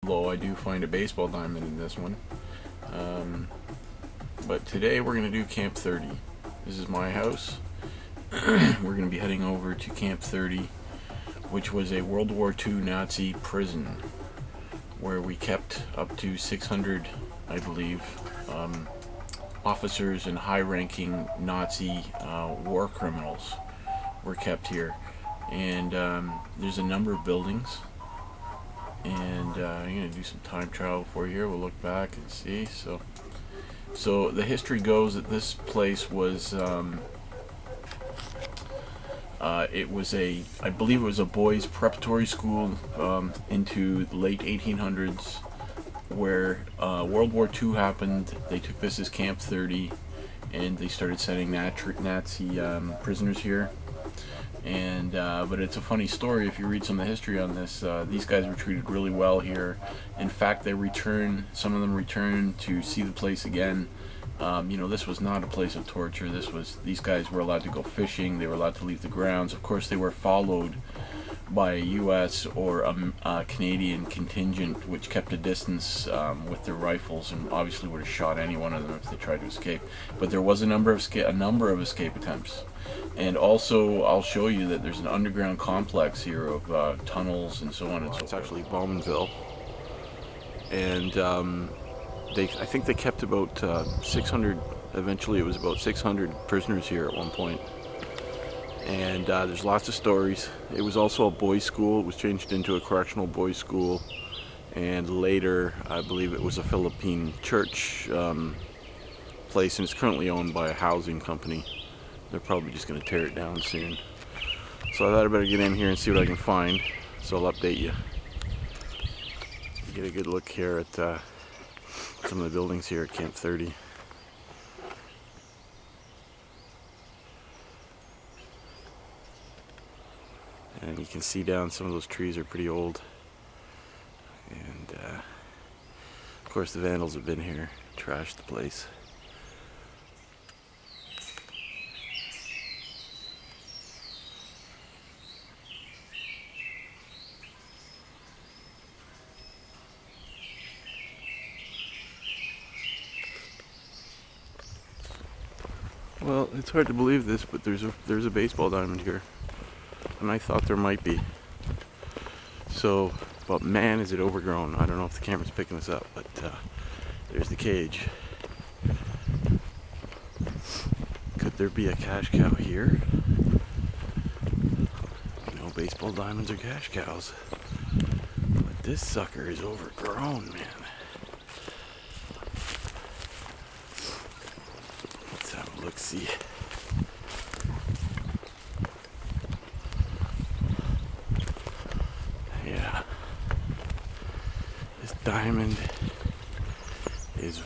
Although I do find a baseball diamond in this one. But today we're going to do Camp 30. This is my house. We're going to be heading over to Camp 30, which was a World War II Nazi prison where we kept up to 600, I believe, officers and high-ranking Nazi war criminals were kept here. And there's a number of buildings. And I'm going to do some time travel for you here. We'll look back and see. So the history goes that this place was, I believe it was a boys' preparatory school into the late 1800s, where World War II happened. They took this as Camp 30, and they started sending Nazi prisoners here. And but it's a funny story if you read some of the history on this. These guys were treated really well here. In fact, some of them returned to see the place again. This was not a place of torture. These guys were allowed to go fishing. They were allowed to leave the grounds. Of course, they were followed by a U.S. or a Canadian contingent, which kept a distance with their rifles, and obviously would have shot any one of them if they tried to escape. But there was a number of escape attempts. And also, I'll show you that there's an underground complex here of tunnels and so on and so forth. It's actually Bowmanville. And I think they kept about 600, eventually it was about 600 prisoners here at one point. And there's lots of stories. It was also a boys' school. It was changed into a correctional boys' school. And later, I believe it was a Philippine church place, and it's currently owned by a housing company. They're probably just going to tear it down soon. So I thought I'd better get in here and see what I can find. So I'll update you. Get a good look here at some of the buildings here at Camp 30. And you can see down some of those trees are pretty old. And of course the vandals have been here, trashed the place. Well, it's hard to believe this, but there's a baseball diamond here, and I thought there might be. So, but man, is it overgrown. I don't know if the camera's picking this up, but there's the cage. Could there be a cash cow here? Baseball diamonds are cash cows, but this sucker is overgrown, man. Let's have a look-see. Yeah, this diamond is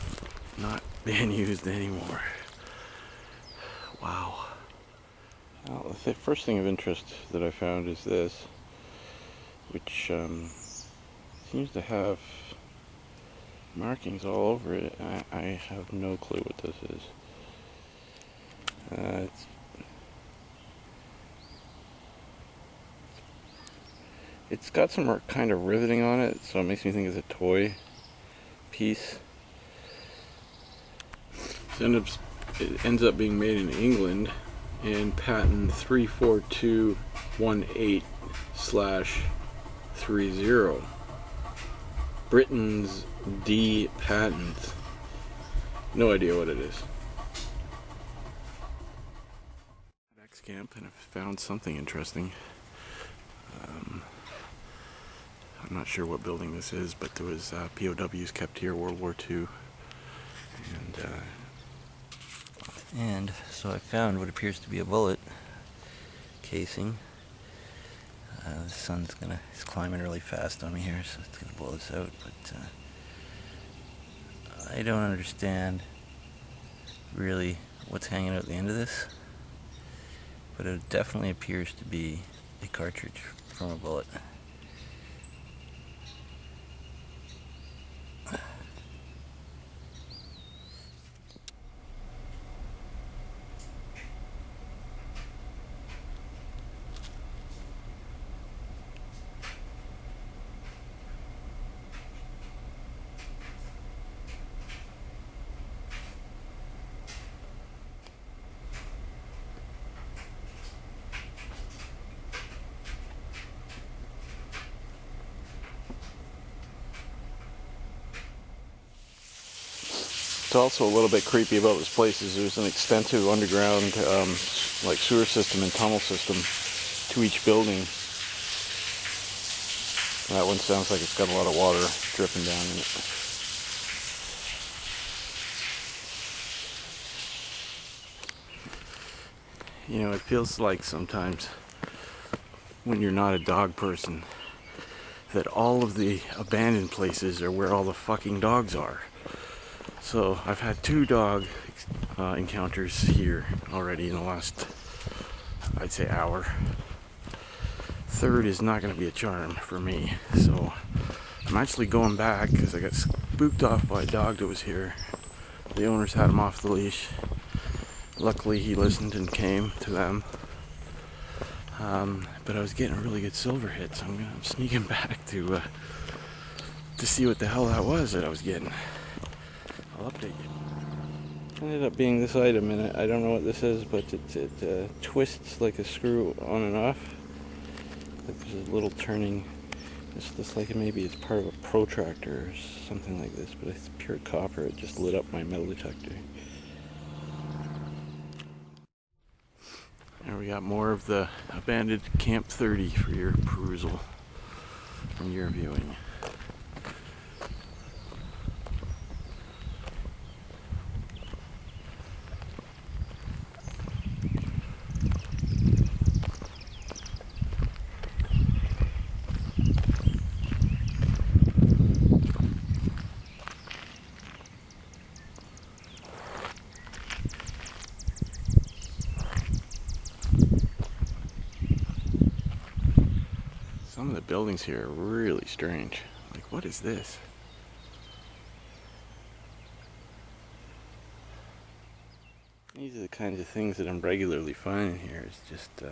not being used anymore. Wow. Well, the first thing of interest that I found is this, which seems to have markings all over it. I have no clue what this is. It's got some kind of riveting on it, so it makes me think it's a toy piece. It ends up being made in England, and patent 34218/30. Britain's D patent. No idea what it is. X camp, and I found something interesting. I'm not sure what building this is, but there was POWs kept here, World War II, and so I found what appears to be a bullet casing. The sun's it's climbing really fast on me here, so it's gonna blow this out, but I don't understand really what's hanging out the end of this, but it definitely appears to be a cartridge from a bullet. What's also a little bit creepy about this place is there's an extensive underground like sewer system and tunnel system to each building. That one sounds like it's got a lot of water dripping down in it. You know, it feels like sometimes when you're not a dog person that all of the abandoned places are where all the fucking dogs are. So I've had 2 dog encounters here already in the last, I'd say, hour. Third is not going to be a charm for me. So I'm actually going back because I got spooked off by a dog that was here. The owners had him off the leash. Luckily he listened and came to them. But I was getting a really good silver hit, so I'm sneaking back to see what the hell that was that I was getting. I'll update you. Ended up being this item, and I don't know what this is, but it twists like a screw on and off. Like there's a little turning. This looks like maybe it's part of a protractor or something like this, but it's pure copper. It just lit up my metal detector. And we got more of the abandoned Camp-30 for your perusal and your viewing. Some of the buildings here are really strange. Like, what is this? These are the kinds of things that I'm regularly finding here. It's just, you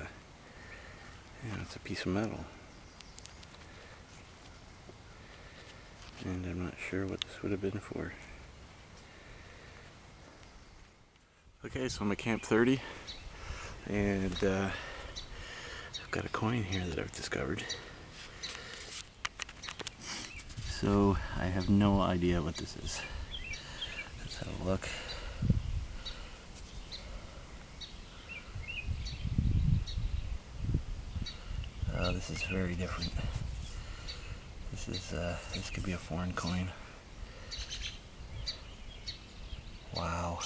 know, it's a piece of metal. And I'm not sure what this would have been for. Okay, so I'm at Camp-30, and I've got a coin here that I've discovered. So I have no idea what this is. Let's have a look. Oh, this is very different. This could be a foreign coin. Wow.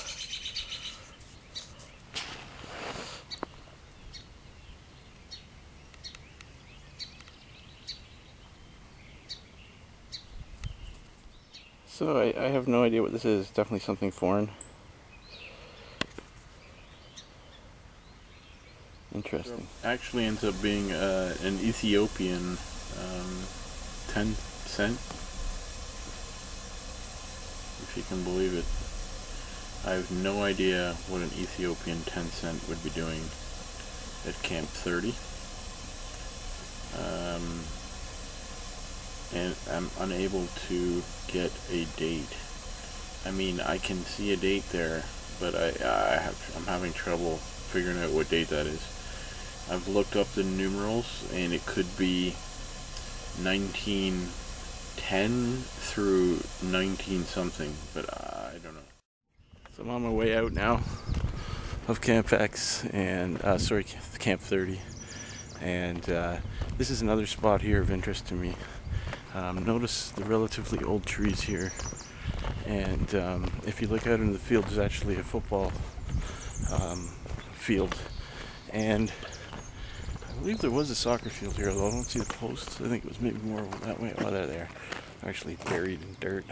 So I have no idea what this is. It's definitely something foreign. Interesting. So actually ends up being an Ethiopian 10 cent, if you can believe it. I have no idea what an Ethiopian 10 cent would be doing at Camp-30. And I'm unable to get a date. I mean, I can see a date there, but I'm having trouble figuring out what date that is. I've looked up the numerals, and it could be 1910 through 19 something, but I don't know. So I'm on my way out now of Camp X and Camp-30, and this is another spot here of interest to me. Notice the relatively old trees here, and if you look out into the field, there's actually a football field, and I believe there was a soccer field here, although I don't see the posts. I think it was maybe more that way. Oh, they're there, actually buried in dirt.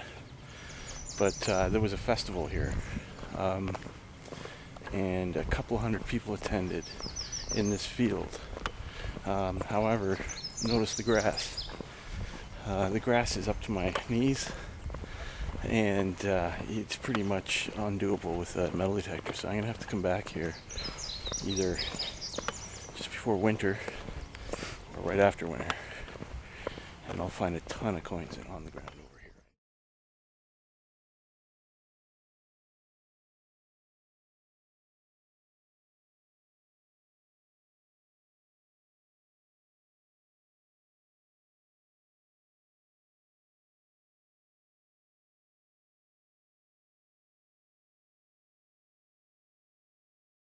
But there was a festival here, and a couple hundred people attended in this field. However, notice the grass. The grass is up to my knees, and it's pretty much undoable with a metal detector, so I'm going to have to come back here either just before winter or right after winter, and I'll find a ton of coins on the ground.